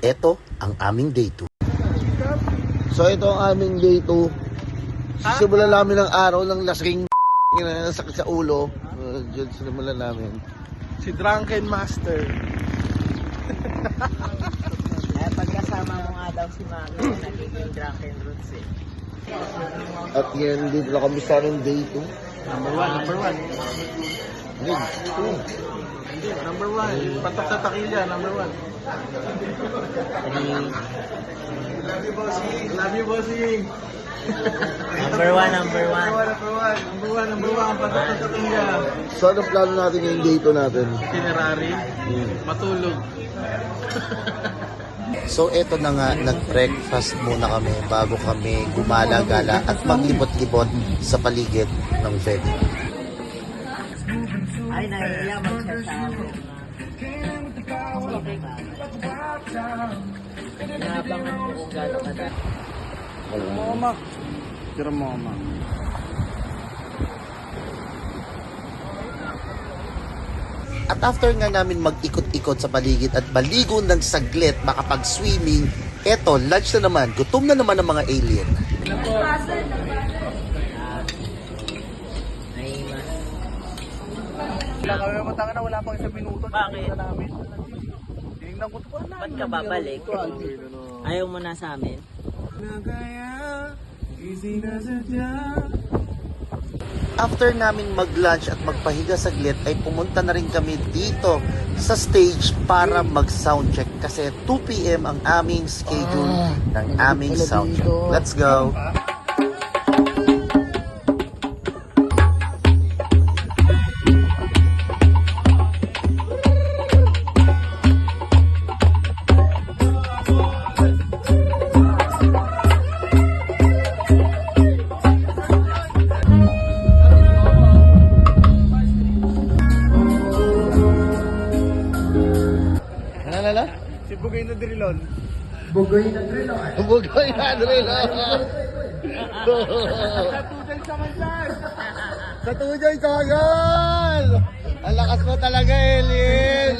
Ito ang aming day 2. So ito ang aming day 2. Simulan namin ng araw ng lasing sakit sa ulo. Diyan simulan namin. Si Drunken Master. Pagkasama mo nga daw si Mami, nagiging Drunken Roots eh. At yan, dito na kami sa aming day 2. Number 1. Day 2. Number 1. Patok sa takilya, number 1. Love you, bossing. Love you, bossing. Number 1. Number 1. Patok sa takilya. So anong plano natin yung day 2 natin? Itinerary. Matulog. So eto na nga, nag-breakfast muna kami bago kami gumala-gala at maglibot-libot sa paligid ng venue. Ay, nahiya mag-chat sa akin. Inabangan ko kung gano'n ka dahil. Mama. Tira mama. At after nga namin mag-ikot-ikot sa paligid at maligo ng saglit makapag-swimming, eto, lunch na naman. Gutom na naman ang mga alien. Wala kami matanga na, wala pang 1 minuto. Bakit? Tingnan ko ito. Ba't ka babalik? Ayaw mo na sa amin? After namin mag-lunch at magpahiga saglit ay pumunta na rin kami dito sa stage para mag-soundcheck kasi 2 PM ang aming schedule ng aming soundcheck. Let's go! Si Bugay na Drilon. Bugoy na drilo. Katudal sa Mansan. Sa tujoy kagal! Ang lakas mo talaga, alien!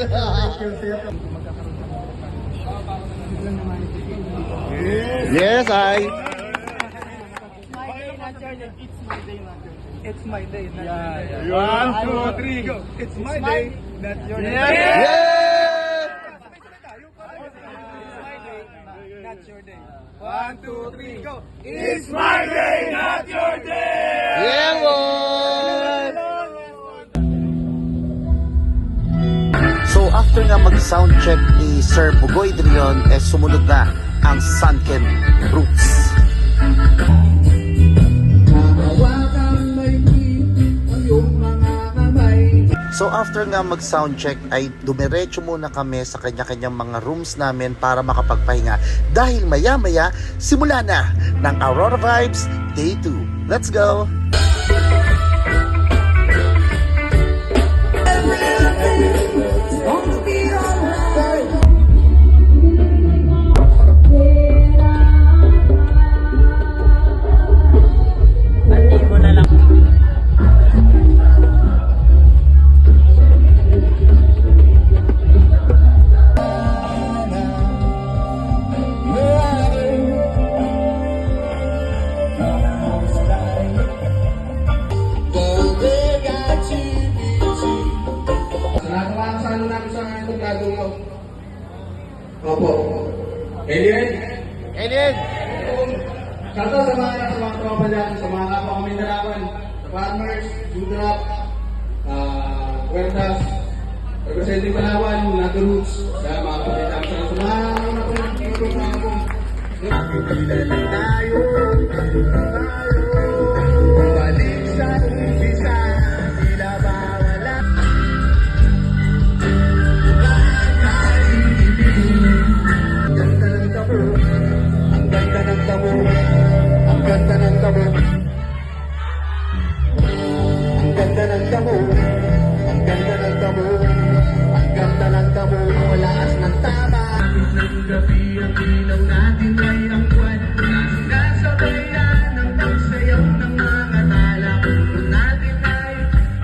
Yes, I. It's my day, not your day. 1, 2, 3, go. It's my day, not your day. Yes! Not your day. 1, 2, 3, go. It's my day, not your day. Yeah, boy! So after nga mag-soundcheck ni Sir Bugoy Drilon, sumunod na ang Sunken Roots. So after nga mag-soundcheck ay dumiretso muna kami sa kanya-kanyang mga rooms namin para makapagpahinga dahil maya-maya simula na ng Aurora Vibes Day 2. Let's go! Pati mo na lang. Opo. Alien? Alien! Shoutout sa mga tropa dyan, sa mga kapwa kami nalaman, sa farmers, Dudrop, Huertas, representing Palawan, Nato Roots, sa mga kapatid sa mga una po ng tropa ko. Tayo, balik sa umpisa, tila bawala. Ang ganda ng tabo. Ang ganda ng tabo. Ang ganda ng tabo. Ang ganda ng tabo. Ang ganda ng tabo. Walaas ng tama. Ng gabi ang ilaw natin ay ang buwan. Nasabay na ng pagsayaw ng mga tala. Kung natin ay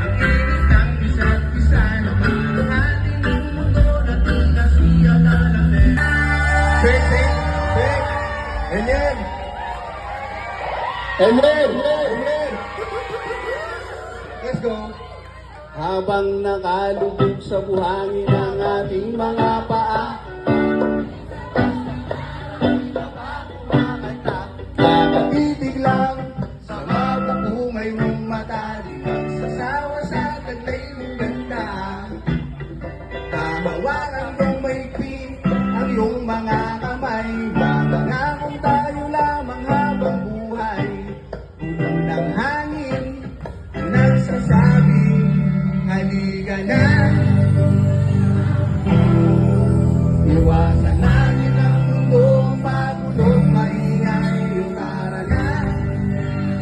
ang init ng isa't isa na panghahatin ng mundo na tunasiya na natin. Amen! Let's go! Habang nakalubog sa buhangin ang ating mga paa, nakatitig lang sa mapupungay mong mata, di magsasawa sa taglay mong ganda. Hahawakan kong maigpit ang iyong mga kamay, mamangakong tayo lamang habang buhay. Puno ng hangin ang nagsasabi, halika na. Iwasan natin ang mundong magulong maingay. Tara na,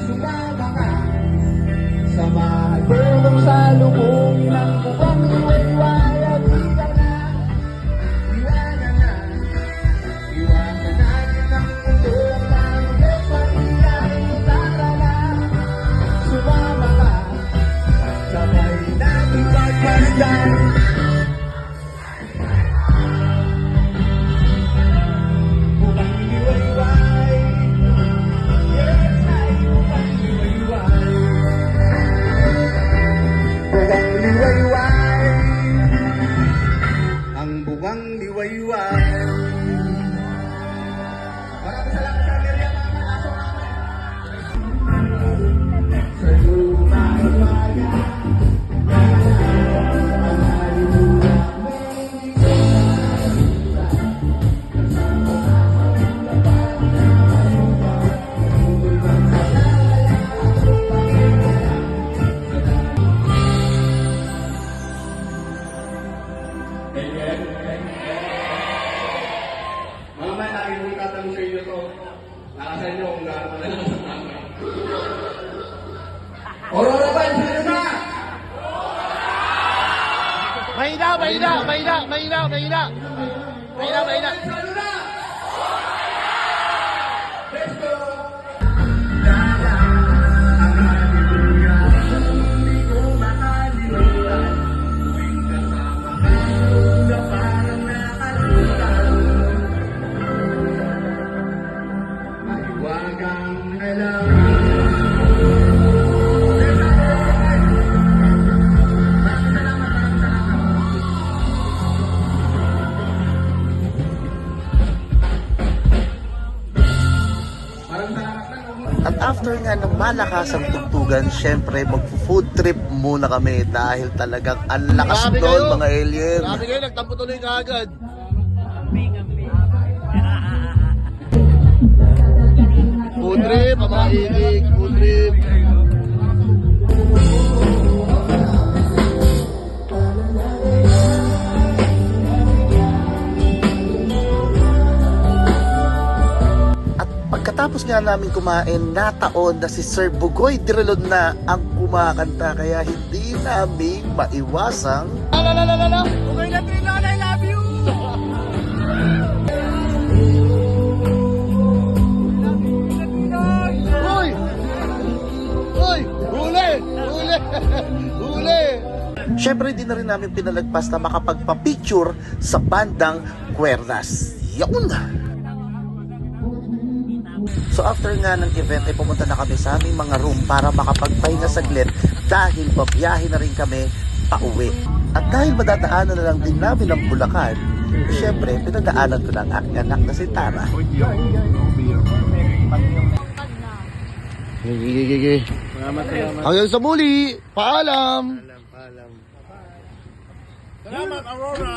sumama ka. Samahan ko kung sa lubong ng bukang liwayway. Halika na, iwanan na. Iwasan natin ang mundong magulong maingay. Tara na, sumama ka. Sabay natin pagmasdan. Bukang liwayway. Yes, ay bukang liwayway. Bukang liwayway. Ang bukang liwayway. Maraming salamat sa Maria, mga aso namin. Sa lumay-maya. Mamaya lagi mo itatanong sa inyo to. Nakasan nyo kung gaano pa lang sa tama. Aurora ba? Sino na? Mahina! Sino na? Let's go! Dala ang hallelujah. Hindi ko makalimutan. Tuwing kasama ka na parang nakalimutan. Mahiwagang alam. At after nga ng malakas ang tugtugan, syempre mag-food trip muna kami dahil talagang ang lakas Grabe doon kayo. mga alien. Grabe kayo, nagtampo tuloy ka agad. Food trip, mga ilig, food trip. At pagkatapos nga namin kumain, nataon na si Sir Bugoy Direlon na ang kumakanta kaya hindi namin maiwasang Okay na, Trilon, I love you! Uy! Uy! Huli! Huli! Huli! Siyempre, hindi na rin namin pinalagpas na makapagpa-picture sa bandang Cuerdas. Yun! So after nga ng event ay pumunta na kami sa aming mga room para makapagpahinga saglit dahil babiyahe na rin kami pauwi. At dahil madadaanan na lang din namin ang Bulacan, siyempre pinadaanan ko na ang aking anak na si Tara. Gigi. Salamat. Hanggang sa muli! Paalam! Paalam. Salamat, Aurora!